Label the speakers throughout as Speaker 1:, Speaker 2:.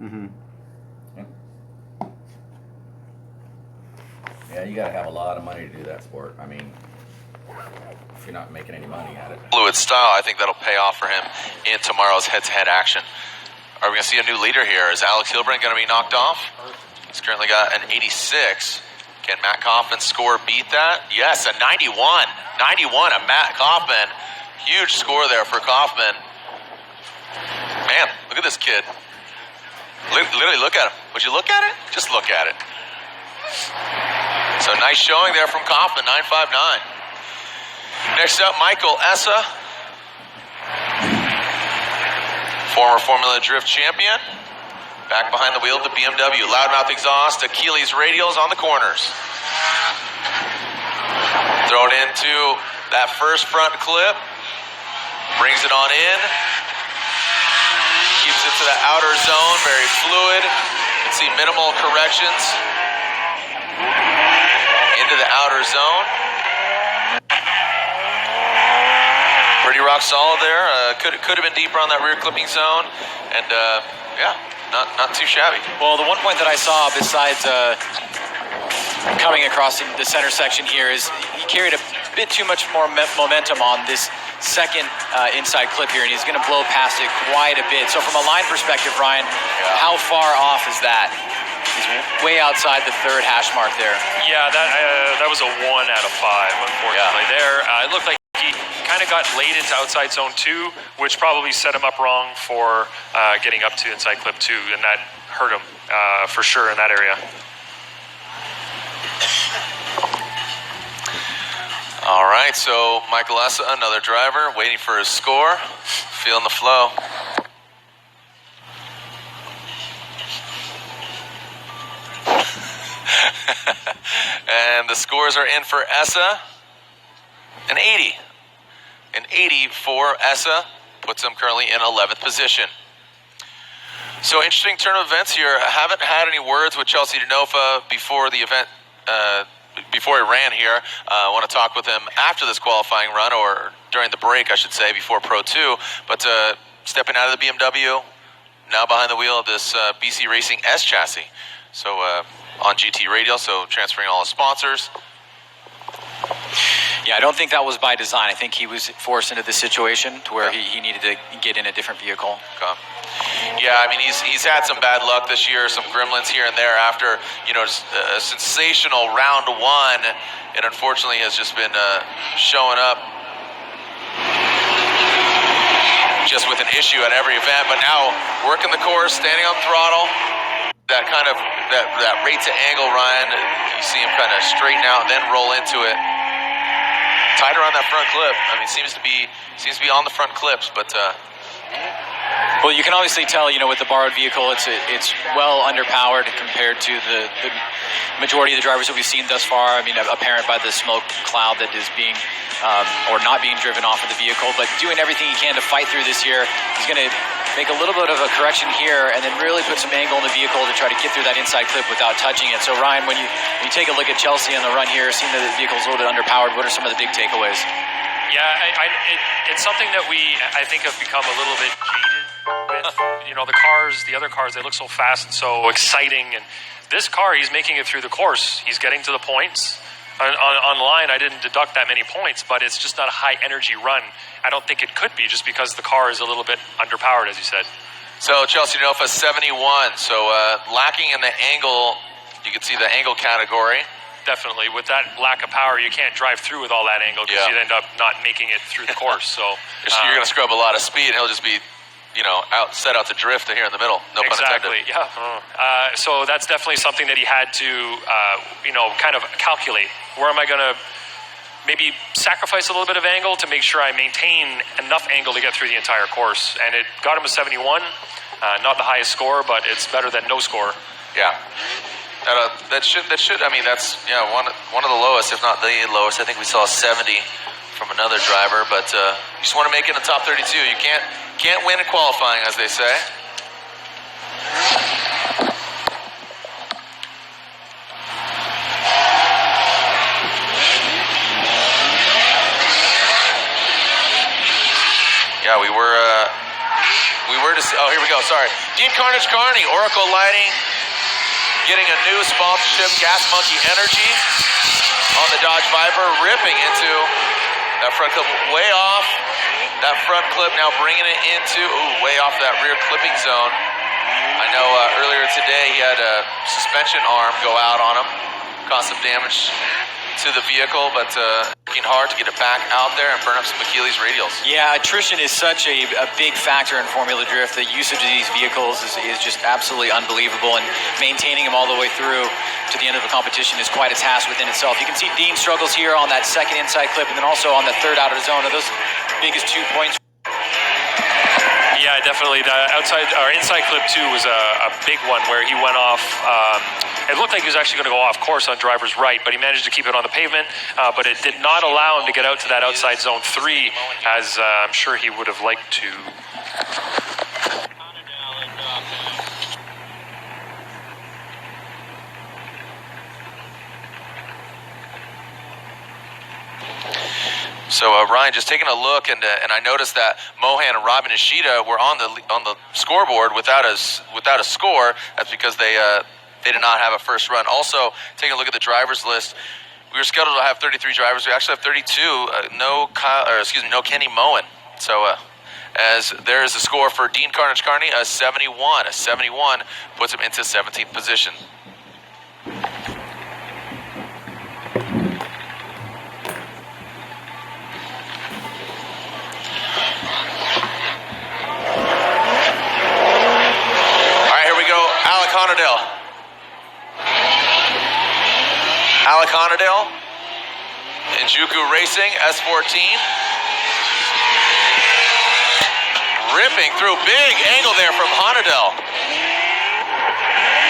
Speaker 1: Mm-hmm. Yeah, you got to have a lot of money to do that sport. I mean, if you're not making any money at it.
Speaker 2: Fluid style, I think that'll pay off for him in tomorrow's head-to-head action. Are we going to see a new leader here? Is Alex Hilbrand going to be knocked off? He's currently got an 86. Can Matt Kaufman's score beat that? Yes, a 91. 91 of Matt Kaufman. Huge score there for Kaufman. Man, look at this kid. Literally look at him. Would you look at it? Just look at it. So nice showing there from Kaufman, 9.59. Next up, Michael Essa. Former Formula Drift champion. Back behind the wheel of the BMW. Loudmouth exhaust, Achilles radials on the corners. Throw it into that first front clip. Brings it on in. Keeps it to the outer zone, very fluid. You can see minimal corrections into the outer zone. Pretty rock solid there. Could have been deeper on that rear clipping zone, and yeah, not too shabby.
Speaker 3: Well, the one point that I saw besides coming across the center section here is he carried a bit too much more momentum on this second inside clip here, and he's going to blow past it quite a bit. So from a line perspective, Ryan, how far off is that? He's way outside the third hash mark there.
Speaker 4: Yeah, that was a 1 out of 5, unfortunately. There, it looked like he kind of got late into outside zone 2, which probably set him up wrong for getting up to inside clip 2, and that hurt him for sure in that area.
Speaker 2: All right, so Michael Essa, another driver, waiting for his score, feeling the flow. And the scores are in for Essa. An 80. An 80 for Essa puts him currently in 11th position. So interesting turn of events here. I haven't had any words with Chelsea Denofa before the event, before he ran here. I want to talk with him after this qualifying run, or during the break, I should say, before Pro 2. But stepping out of the BMW, now behind the wheel of this BC Racing S chassis. So on GT Radio, so transferring all his sponsors.
Speaker 3: Yeah, I don't think that was by design. I think he was forced into this situation to where he needed to get in a different vehicle.
Speaker 2: Okay. Yeah, I mean, he's had some bad luck this year, some gremlins here and there after, you know, a sensational round 1. It unfortunately has just been showing up just with an issue at every event. But now working the course, standing on throttle, that kind of that rate to angle, Ryan, you see him kind of straighten out and then roll into it. Tighter on that front clip. I mean, seems to be on the front clips, but.
Speaker 3: Well, you can obviously tell, you know, with the borrowed vehicle, it's well underpowered compared to the majority of the drivers that we've seen thus far. I mean, apparent by the smoke cloud that is being or not being driven off of the vehicle, but doing everything he can to fight through this year. He's going to make a little bit of a correction here and then really put some angle in the vehicle to try to get through that inside clip without touching it. So, Ryan, when you take a look at Chelsea on the run here, seeing that the vehicle's a little bit underpowered, what are some of the big takeaways?
Speaker 4: Yeah, it's something that I think have become a little bit jaded with. You know, the other cars, they look so fast and so exciting. And this car, he's making it through the course. He's getting to the points. Online, I didn't deduct that many points, but it's just not a high-energy run. I don't think it could be, just because the car is a little bit underpowered, as you said.
Speaker 2: So Chelsea Denofa 71. So lacking in the angle, you can see the angle category.
Speaker 4: Definitely. With that lack of power, you can't drive through with all that angle because you'd end up not making it through the course. So
Speaker 2: you're going to scrub a lot of speed, and he'll just be, you know, set out to drift here in the middle. No pun intended.
Speaker 4: Exactly. Yeah. So that's definitely something that he had to, you know, kind of calculate. Where am I going to maybe sacrifice a little bit of angle to make sure I maintain enough angle to get through the entire course? And it got him a 71. Not the highest score, but it's better than no score.
Speaker 2: Yeah. That should. I mean, that's one of the lowest, if not the lowest. I think we saw 70 from another driver, but you just want to make it in the top 32. You can't win in qualifying, as they say. Yeah, we were to see. Oh, here we go. Sorry, Dean Carnage Carney, Oracle Lighting, getting a new sponsorship, Gas Monkey Energy, on the Dodge Viper, ripping into that front clip way off. That front clip now bringing it into, way off that rear clipping zone. I know earlier today he had a suspension arm go out on him, caused some damage to the vehicle, but working hard to get it back out there and burn up some Achilles radials.
Speaker 3: Yeah, attrition is such a big factor in Formula Drift. The usage of these vehicles is just absolutely unbelievable, and maintaining them all the way through to the end of the competition is quite a task within itself. You can see Dean struggles here on that second inside clip, and then also on the third out of the zone. Are those biggest 2 points?
Speaker 4: Yeah, definitely. The outside or inside clip 2 was a big one where he went off. It looked like he was actually going to go off course on driver's right, but he managed to keep it on the pavement. But it did not allow him to get out to that outside zone 3, as I'm sure he would have liked to.
Speaker 2: So Ryan, just taking a look, and I noticed that Mohan and Robin Ishida were on the scoreboard without a score. That's because they did not have a first run. Also, taking a look at the drivers list, we were scheduled to have 33 drivers. We actually have 32. No Kenny Mohan. So as there is a score for Dean Carnage Carney, a 71. A 71 puts him into 17th position. Alec Honadale, Injuku Racing, S14. Ripping through, big angle there from Honadale.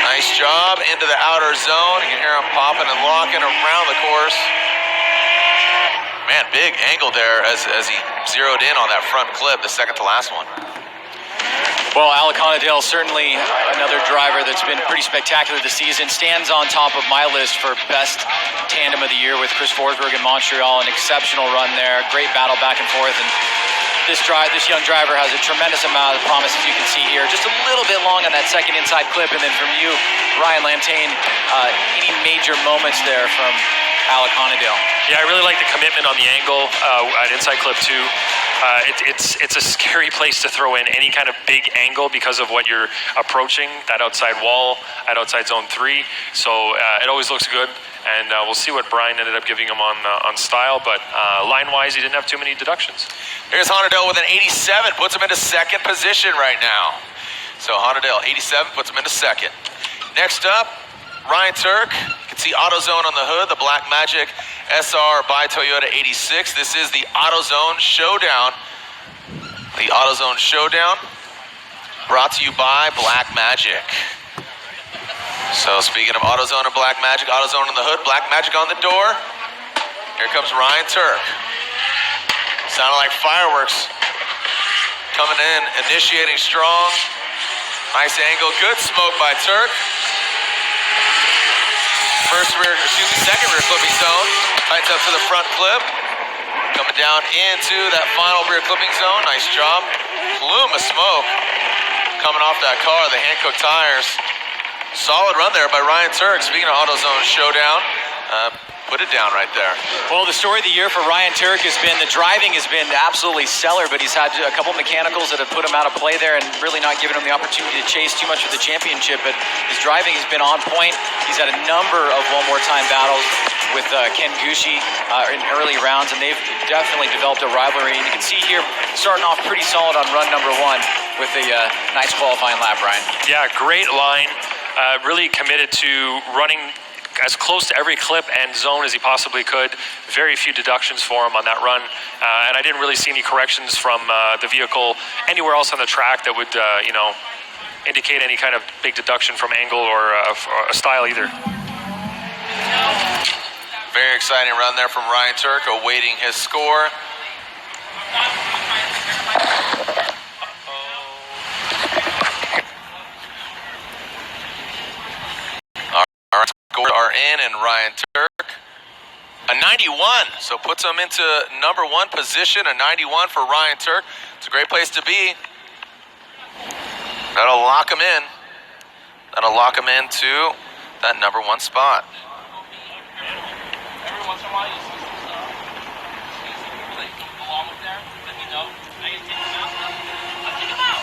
Speaker 2: Nice job into the outer zone. You can hear him popping and locking around the course. Man, big angle there as he zeroed in on that front clip, the second to last one.
Speaker 3: Well, Alec Honadale, certainly another driver that's been pretty spectacular this season. Stands on top of my list for best tandem of the year with Chris Forsberg in Montreal. An exceptional run there, great battle back and forth. And this young driver has a tremendous amount of promise, as you can see here. Just a little bit long on that second inside clip. And then from you, Ryan Lantane, any major moments there from Alec Honadale?
Speaker 4: Yeah, I really like the commitment on the angle at inside clip 2. It's a scary place to throw in any kind of big angle because of what you're approaching, that outside wall at outside zone 3. So it always looks good, and we'll see what Brian ended up giving him on style, but line-wise, he didn't have too many deductions.
Speaker 2: Here's Honadale with an 87, puts him into second position right now. So Honadale, 87, puts him into second. Next up, Ryan Turk. You can see AutoZone on the hood, the Black Magic SR by Toyota 86. This is the AutoZone Showdown. The AutoZone Showdown brought to you by Black Magic. So speaking of AutoZone and Black Magic, AutoZone on the hood, Black Magic on the door. Here comes Ryan Turk. Sounded like fireworks coming in, initiating strong. Nice angle, good smoke by Turk. Second rear clipping zone. Tightens up to the front clip. Coming down into that final rear clipping zone. Nice job. Plume of smoke coming off that car, the hand-cooked tires. Solid run there by Ryan Turk. Speaking of AutoZone Showdown, put it down right there.
Speaker 3: Well, the story of the year for Ryan Turk has been the driving has been absolutely stellar, but he's had a couple mechanicals that have put him out of play there and really not given him the opportunity to chase too much of the championship. But his driving has been on point. He's had a number of one-more-time battles with Ken Gucci in early rounds, and they've definitely developed a rivalry. And you can see here, starting off pretty solid on run number 1 with a nice qualifying lap, Brian. Yeah, great line. Really committed to running as close to every clip and zone as he possibly could. Very few deductions for him on that run. And I didn't really see any corrections from the vehicle anywhere else on the track that would, indicate any kind of big deduction from angle or a style either.
Speaker 2: Very exciting run there from Ryan Turk, awaiting his score. Our scores are in, and Ryan Turk, a 91, so puts him into number 1 position, a 91 for Ryan Turk. It's a great place to be. That'll lock him in. That'll lock him into that number 1 spot.
Speaker 5: Every once in a while, you see some stuff. Like, go along with there, let me know. I can take them out. I'll take them out.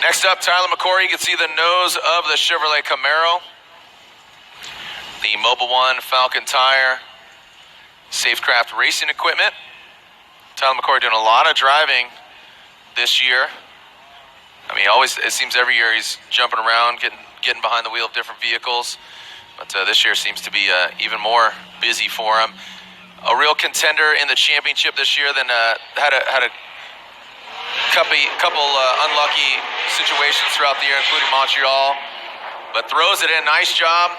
Speaker 2: Next up, Tyler McCory. You can see the nose of the Chevrolet Camaro. The Mobil 1 Falcon tire. Safecraft racing equipment. Tyler McCory doing a lot of driving this year. I mean, always, it seems every year he's jumping around, getting behind the wheel of different vehicles. But this year seems to be even more busy for him. A real contender in the championship this year. Then had a couple unlucky situations throughout the year, including Montreal. But throws it in. Nice job,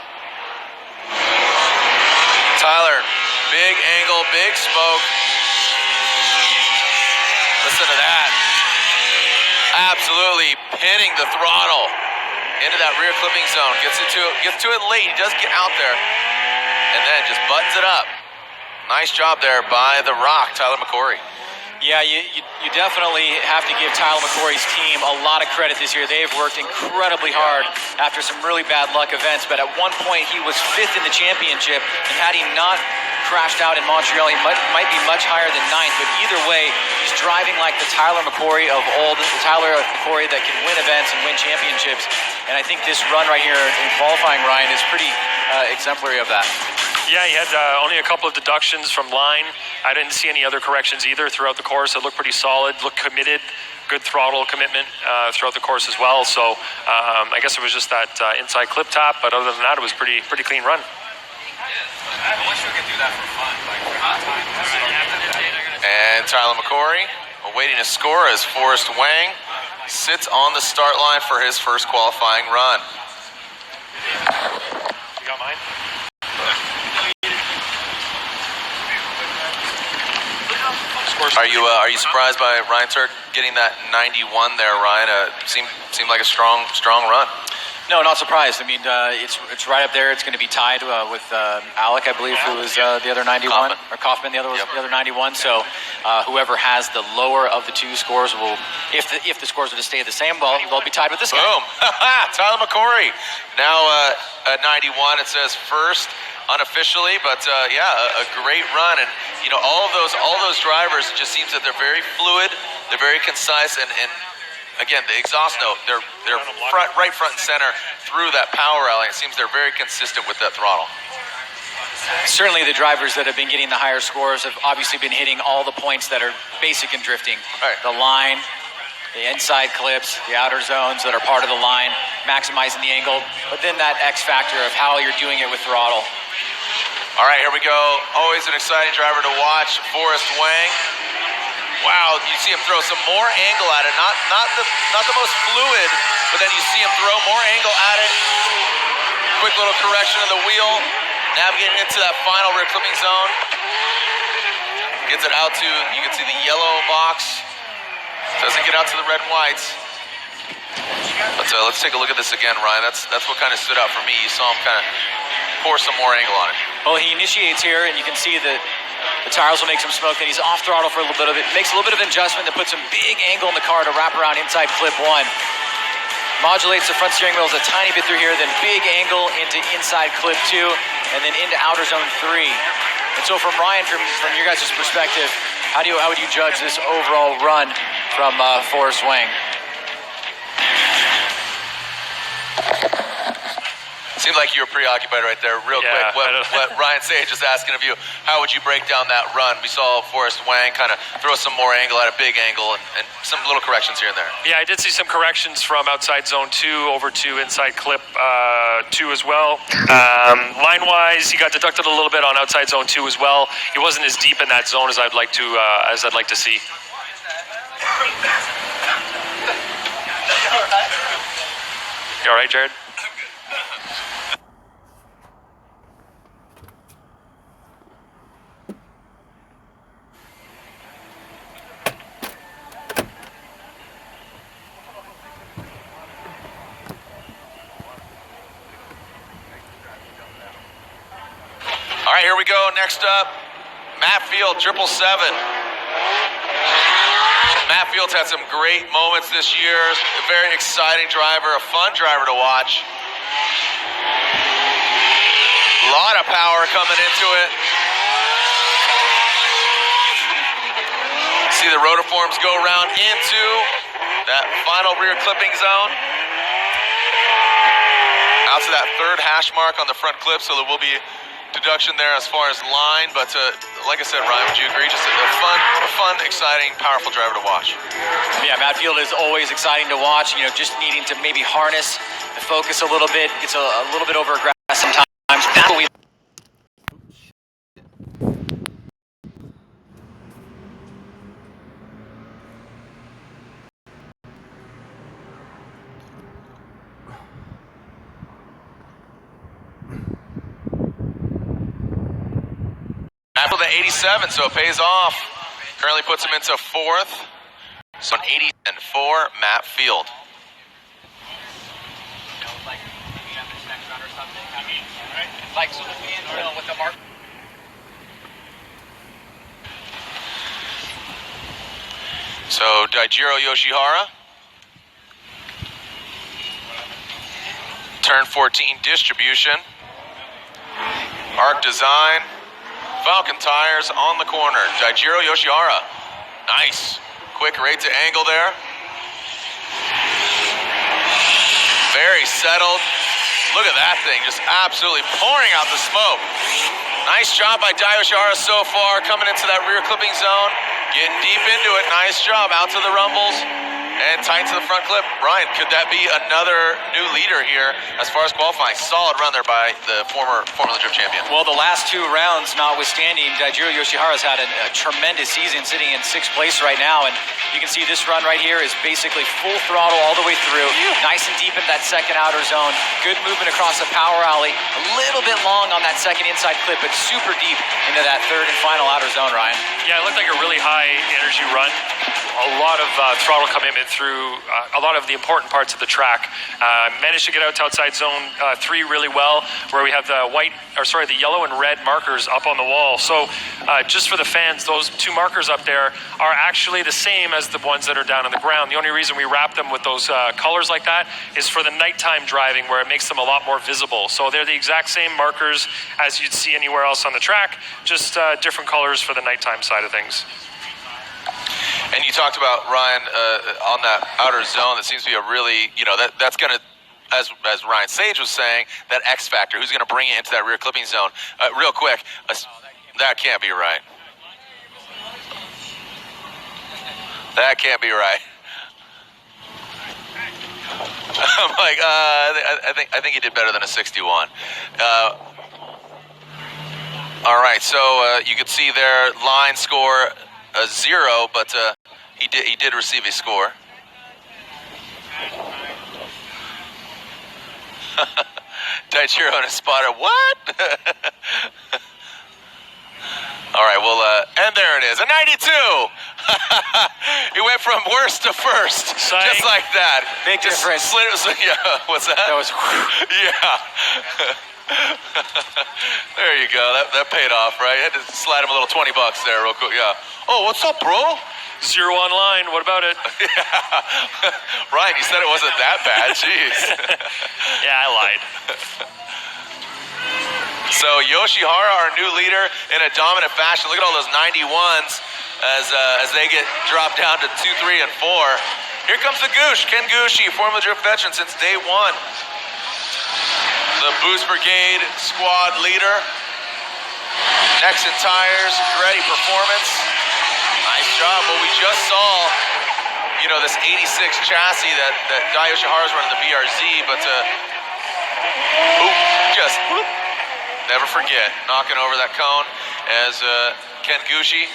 Speaker 2: Tyler. Big angle, big smoke. Listen to that. Absolutely pinning the throttle into that rear clipping zone. Gets to it late. He does get out there, and then just buttons it up. Nice job there by the Rock, Tyler McCory.
Speaker 3: Yeah, you definitely have to give Tyler McCory's team a lot of credit this year. They've worked incredibly hard after some really bad luck events, but at one point he was 5th in the championship, and had he not crashed out in Montreal, he might be much higher than 9th, but either way, he's driving like the Tyler McCory of old, the Tyler McCory that can win events and win championships, and I think this run right here in qualifying, Ryan, is pretty exemplary of that.
Speaker 4: Yeah, he had only a couple of deductions from line. I didn't see any other corrections either throughout the course. It looked pretty solid, looked committed, good throttle commitment throughout the course as well. So I guess it was just that inside clip top, but other than that, it was pretty clean run.
Speaker 2: I wish we could do that for fun, like for hot time. And Tyler McCory awaiting a score as Forrest Wang sits on the start line for his first qualifying run.
Speaker 4: You got mine?
Speaker 2: Are you surprised by Ryan Turk getting that 91 there, Ryan? Seemed like a strong run.
Speaker 3: No, not surprised. I mean, it's right up there. It's going to be tied with Alec, I believe, who was the other 91,
Speaker 2: Kaufman.
Speaker 3: or Kaufman, the other 91. So whoever has the lower of the two scores will, if the scores are to stay the same, well, they'll be tied with this guy.
Speaker 2: Boom! Tyler McCory now at 91. It says first unofficially, but a great run. And you know, all those drivers, it just seems that they're very fluid, they're very concise, and again, the exhaust note, they're right front and center through that power alley. It seems they're very consistent with that throttle.
Speaker 3: Certainly the drivers that have been getting the higher scores have obviously been hitting all the points that are basic in drifting.
Speaker 2: Right.
Speaker 3: The line, the inside clips, the outer zones that are part of the line, maximizing the angle, but then that X factor of how you're doing it with throttle.
Speaker 2: All right, here we go. Always an exciting driver to watch, Forrest Wang. Wow, you see him throw some more angle at it. Not the most fluid, but then you see him throw more angle at it. Quick little correction of the wheel, navigating into that final rear clipping zone. Gets it out to, you can see the yellow box. Doesn't get out to the red and whites. But let's take a look at this again, Ryan. That's what kind of stood out for me. You saw him kind of pour some more angle on it.
Speaker 3: Well, he initiates here, and you can see that the tires will make some smoke, then he's off throttle for a little bit of it, makes a little bit of adjustment to put some big angle in the car to wrap around inside clip 1. Modulates the front steering wheels a tiny bit through here, then big angle into inside clip 2, and then into outer zone 3. And so from Ryan, from your guys' perspective, how would you judge this overall run from Forrest Wang?
Speaker 2: Seemed like you were preoccupied right there, real quick. What Ryan Sage is asking of you, how would you break down that run? We saw Forrest Wang kind of throw some more angle at a big angle and some little corrections here and there.
Speaker 4: Yeah, I did see some corrections from outside zone 2 over to inside clip 2 as well. Line-wise, he got deducted a little bit on outside zone 2 as well. He wasn't as deep in that zone as I'd like to see. You all right, Jared?
Speaker 2: All right, here we go. Next up, Matt Field, 777. Matt Fields had some great moments this year. A very exciting driver, a fun driver to watch. A lot of power coming into it. See the rotiforms go around into that final rear clipping zone. Out to that third hash mark on the front clip, so there will be deduction there as far as line, but like I said, Ryan, would you agree? Just a fun, exciting, powerful driver to watch.
Speaker 3: Yeah, Matt Field is always exciting to watch. You know, just needing to maybe harness the focus a little bit. Gets a little bit over aggressive sometimes. That's what we.
Speaker 2: After the 87, so it pays off. Currently puts him into fourth. So an 80 and 4, Matt Field.
Speaker 5: Like maybe have this next round or something. I mean, right? Like so with the mark.
Speaker 2: So Daijiro Yoshihara. Turn 14 distribution. Arc design. Falcon tires on the corner. Daijiro Yoshihara. Nice. Quick rate to angle there. Very settled. Look at that thing, just absolutely pouring out the smoke. Nice job by Dai Yoshihara so far, coming into that rear clipping zone. Getting deep into it. Nice job. Out to the rumbles. And tight to the front clip. Ryan, could that be another new leader here as far as qualifying? Solid run there by the former Formula Drift champion.
Speaker 3: Well, the last two rounds notwithstanding, Daijiro Yoshihara's had a tremendous season, sitting in 6th place right now. And you can see this run right here is basically full throttle all the way through. Nice and deep in that second outer zone. Good movement across the power alley. A little bit long on that second inside clip, but super deep into that third and final outer zone, Ryan.
Speaker 4: Yeah, it looked like a really high energy run. A lot of throttle commitment through a lot of the important parts of the track. Managed to get out to outside zone 3 really well, where we have the the yellow and red markers up on the wall. So just for the fans, those 2 markers up there are actually the same as the ones that are down on the ground. The only reason we wrap them with those colors like that is for the nighttime driving, where it makes them a lot more visible. So they're the exact same markers as you'd see anywhere else on the track, just different colors for the nighttime side of things.
Speaker 2: And you talked about, Ryan, on that outer zone, that seems to be a really, that's going to, as Ryan Sage was saying, that X factor. Who's going to bring it into that rear clipping zone? Real quick, that can't be right. That can't be right. I'm like, I think he did better than a 61. All right, so you could see their line score a 0, but he did receive a score. Daijiro and a spotter. What? All right, well, and there it is, a 92. He went from worst to first,
Speaker 4: Psych.
Speaker 2: Just like that.
Speaker 3: Big
Speaker 2: Just
Speaker 3: difference.
Speaker 2: Yeah, what's that?
Speaker 3: That was.
Speaker 2: Yeah. There you go. That paid off, right? Had to slide him a little $20 there, real quick. Yeah. Oh, what's up, bro?
Speaker 4: 0 online. What about it?
Speaker 2: Yeah. Ryan, you said it wasn't that bad. Jeez.
Speaker 4: Yeah, I lied.
Speaker 2: So Yoshihara, our new leader, in a dominant fashion. Look at all those 91s as they get dropped down to 2, 3, and 4. Here comes the Goosh, Ken Gushi, Formula Drift veteran since day 1. The Boost Brigade squad leader. Nexen tires, ready performance. Nice job. Well, we just saw, this 86 chassis that Dai Yoshihara's running the BRZ, but never forget, knocking over that cone as Ken Gushi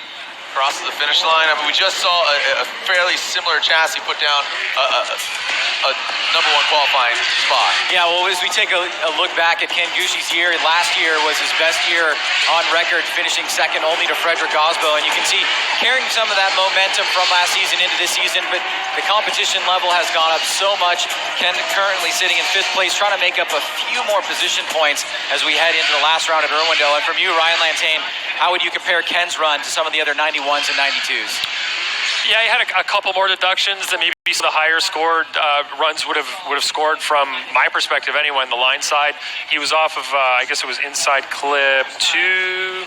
Speaker 2: crosses the finish line. I mean, we just saw a fairly similar chassis put down a #1 qualifying spot.
Speaker 3: Yeah, well, as we take a look back at Ken Gushi's year, last year was his best year on record, finishing second only to Frederick Osbo. And you can see carrying some of that momentum from last season into this season, but the competition level has gone up so much. Ken currently sitting in 5th place, trying to make up a few more position points as we head into the last round at Irwindale. And from you, Ryan Lantain, how would you compare Ken's run to some of the other 91s and 92s?
Speaker 4: Yeah, he had a couple more deductions than maybe some of the higher scored runs would have scored from my perspective anyway. On the line side, he was off of I guess it was inside clip 2,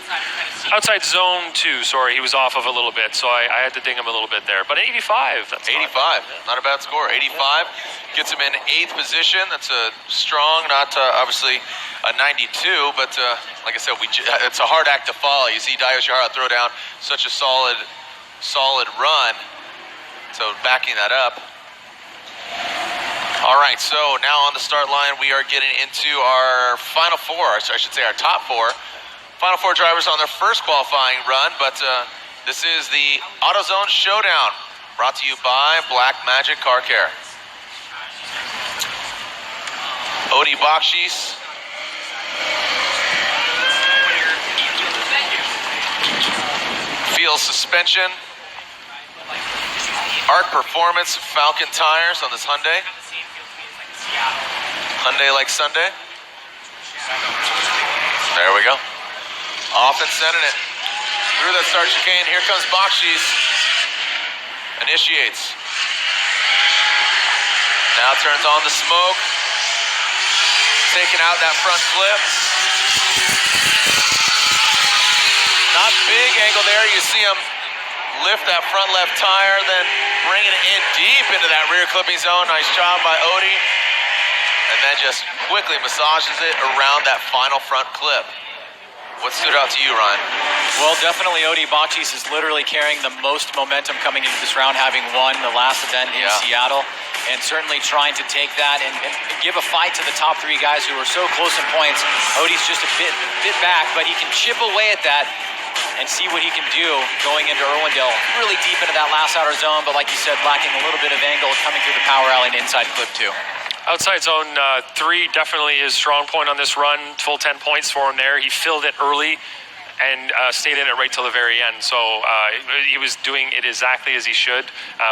Speaker 4: outside zone 2. Sorry, he was off of a little bit, so I had to ding him a little bit there. But 85, that's
Speaker 2: 85, not a bad score. 85 gets him in 8th position. That's a strong, not obviously a 92, but like I said, it's a hard act to follow. You see Dio Shihara throw down such a solid run. So backing that up. All right, so now on the start line, we are getting into our final 4, or I should say our top 4. Final 4 drivers on their first qualifying run, but this is the AutoZone Showdown, brought to you by Black Magic Car Care. Odi Bakshis. Feel suspension. Arc Performance Falcon tires on this Hyundai. Hyundai like Sunday. There we go. Off and sending it. Through that start chicane. Here comes Bakshis. Initiates. Now turns on the smoke. Taking out that front flip. Not big angle there. You see him lift that front left tire, then bringing it in deep into that rear clipping zone. Nice job by Odi. And then just quickly massages it around that final front clip. What stood out to you, Ryan?
Speaker 3: Well, definitely Odi Bakshis is literally carrying the most momentum coming into this round, having won the last event in Seattle, and certainly trying to take that and give a fight to the top 3 guys who are so close in points. Odi's just a bit back, but he can chip away at that and see what he can do going into Irwindale. Really deep into that last outer zone, but like you said, lacking a little bit of angle coming through the power alley and inside clip 2.
Speaker 4: Outside zone 3 definitely his strong point on this run. Full 10 points for him there. He filled it early and stayed in it right till the very end. So he was doing it exactly as he should.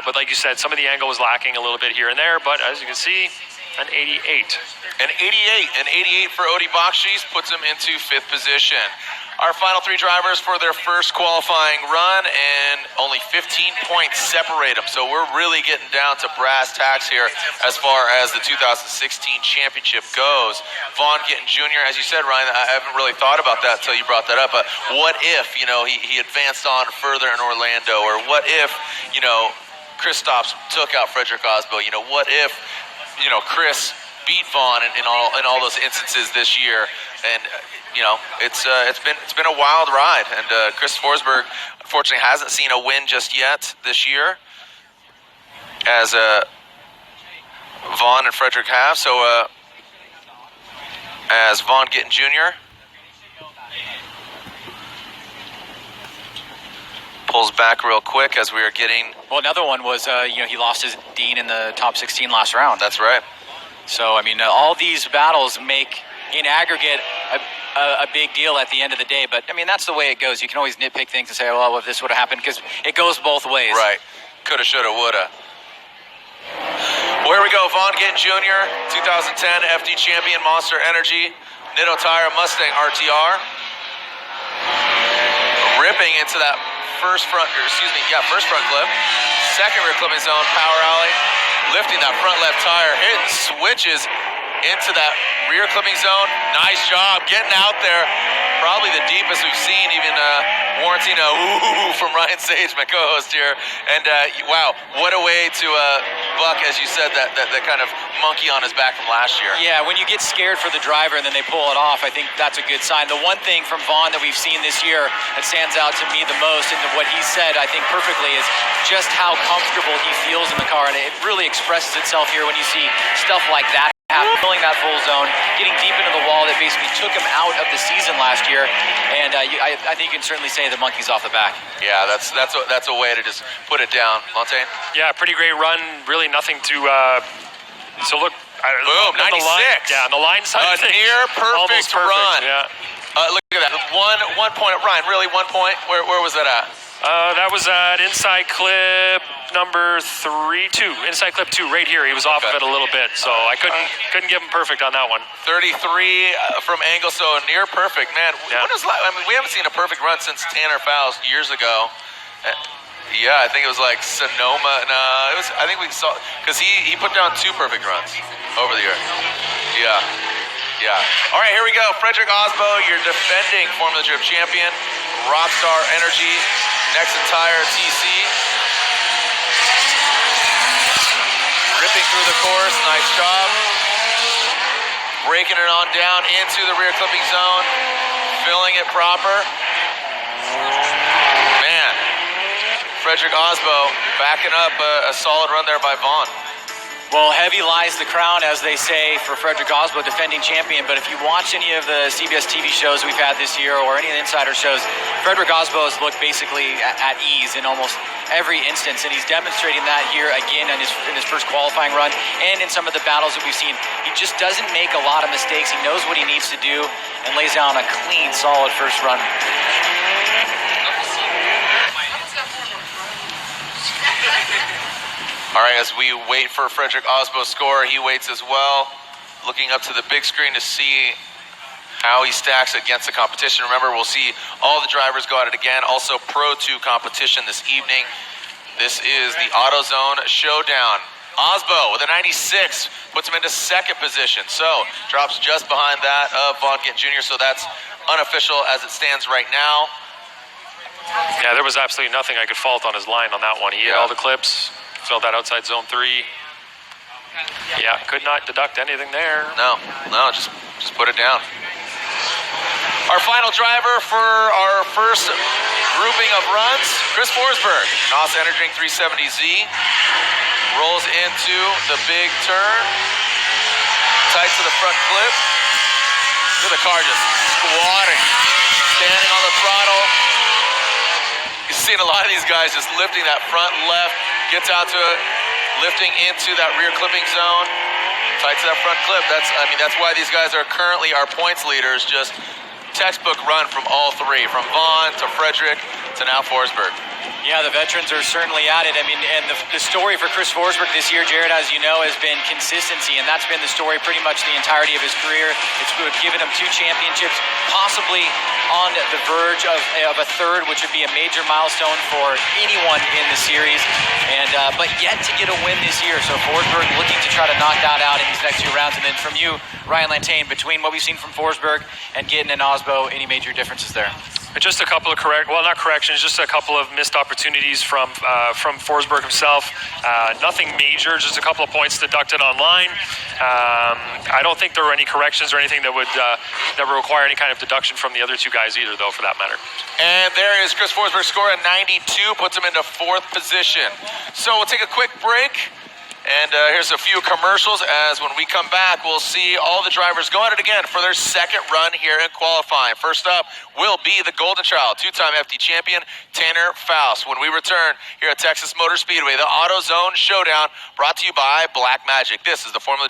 Speaker 4: But like you said, some of the angle was lacking a little bit here and there. But as you can see, an 88.
Speaker 2: An 88 for Odi Bakshis puts him into 5th position. Our final 3 drivers for their first qualifying run, and only 15 points separate them. So we're really getting down to brass tacks here as far as the 2016 championship goes. Vaughn Gittin Jr., as you said, Ryan, I haven't really thought about that until you brought that up, but what if, he advanced on further in Orlando, or what if, Kristaps took out Frederick Osbo? What if, Chris beat Vaughn in all those instances this year? And it's been a wild ride, and Chris Forsberg unfortunately hasn't seen a win just yet this year, as Vaughn and Frederick have. So as Vaughn Gittin Jr. pulls back real quick as we are getting.
Speaker 3: Well, another one was he lost his Dean in the top 16 last round.
Speaker 2: That's right.
Speaker 3: So I mean, all these battles make in aggregate a big deal at the end of the day, but I mean, that's the way it goes. You can always nitpick things and say, well, if this would have happened, because it goes both ways.
Speaker 2: Right. Coulda, shoulda, woulda. Well, here we go. Vaughn Gittin Jr., 2010 FD champion, Monster Energy, Nitto Tire Mustang RTR. Ripping into that first front clip. Second rear clipping zone, power alley. Lifting that front left tire, hitting switches into that rear clipping zone. Nice job getting out there. Probably the deepest we've seen, even warranting a ooh from Ryan Sage, my co-host here. And wow, what a way to buck, as you said, that kind of monkey on his back from last year.
Speaker 3: Yeah, when you get scared for the driver and then they pull it off, I think that's a good sign. The one thing from Vaughn that we've seen this year that stands out to me the most, and what he said, I think perfectly, is just how comfortable he feels in the car. And it really expresses itself here when you see stuff like that. Filling that full zone, getting deep into the wall that basically took him out of the season last year, and I think you can certainly say the monkey's off the back.
Speaker 2: Yeah, that's a way to just put it down, Montaigne.
Speaker 4: Yeah, pretty great run. Really nothing to. So look,
Speaker 2: boom, 96.
Speaker 4: On the line side,
Speaker 2: a near perfect run.
Speaker 4: Yeah.
Speaker 2: Look at that. One point, Ryan. Really, 1 point. Where was that at?
Speaker 4: That was at inside clip number 2. Inside clip 2, right here. He was off of it a little bit, so I couldn't give him perfect on that one.
Speaker 2: 33 from angle, so near perfect. Man, when was we haven't seen a perfect run since Tanner Faust years ago. Yeah, I think it was like Sonoma. No, it was. I think we saw because he put down 2 perfect runs over the year. Yeah, yeah. All right, here we go. Frederick Osbo, your defending Formula Drift champion, Rockstar Energy, next entire TC. Ripping through the course, nice job. Breaking it on down into the rear clipping zone, filling it proper. Man, Frederick Osbo backing up a solid run there by Vaughn.
Speaker 3: Well, heavy lies the crown, as they say, for Frederick Osbo, defending champion. But if you watch any of the CBS TV shows we've had this year or any of the insider shows, Frederick Osbo has looked basically at ease in almost every instance, and he's demonstrating that here again in his first qualifying run and in some of the battles that we've seen. He just doesn't make a lot of mistakes. He knows what he needs to do and lays down a clean, solid first run.
Speaker 2: All right, as we wait for Frederick Osbo's score, he waits as well, looking up to the big screen to see how he stacks against the competition. Remember, we'll see all the drivers go at it again. Also, Pro 2 competition this evening. This is the AutoZone Showdown. Osbo with a 96 puts him into 2nd position. So, drops just behind that of Vaughn Gittin Jr., so that's unofficial as it stands right now.
Speaker 4: Yeah, there was absolutely nothing I could fault on his line on that one. He hit all the clips, filled that outside zone 3. Yeah, could not deduct anything there.
Speaker 2: No, just put it down. Our final driver for our first grouping of runs, Chris Forsberg. NOS Energy 370Z rolls into the big turn, tight to the front clip. Look at the car just squatting, standing on the throttle. You've seen a lot of these guys just lifting that front left, gets out to it, lifting into that rear clipping zone, tight to that front clip. That's why these guys are currently our points leaders. Just textbook run from all 3, from Vaughn to Frederick to now Forsberg.
Speaker 3: Yeah, the veterans are certainly at it. I mean, and the story for Chris Forsberg this year, Jared, as you know, has been consistency, and that's been the story pretty much the entirety of his career. It's given him 2 championships, possibly on the verge of a 3rd, which would be a major milestone for anyone in the series, and but yet to get a win this year. So Forsberg looking to try to knock that out in these next 2 rounds. And then from you, Ryan Lantain, between what we've seen from Forsberg and Gittin and Osbo, any major differences there?
Speaker 4: Just a couple of not corrections, just a couple of missed opportunities from Forsberg himself. Nothing major, just a couple of points deducted online. I don't think there were any corrections or anything that would require any kind of deduction from the other 2 guys either, though, for that matter.
Speaker 2: And there is Chris Forsberg's score at 92, puts him into 4th position. So we'll take a quick break. And here's a few commercials. As when we come back, we'll see all the drivers go at it again for their 2nd run here in qualifying. First up will be the Golden Child, 2-time FD champion, Tanner Faust. When we return here at Texas Motor Speedway, the AutoZone Showdown, brought to you by Black Magic. This is the Formula Drift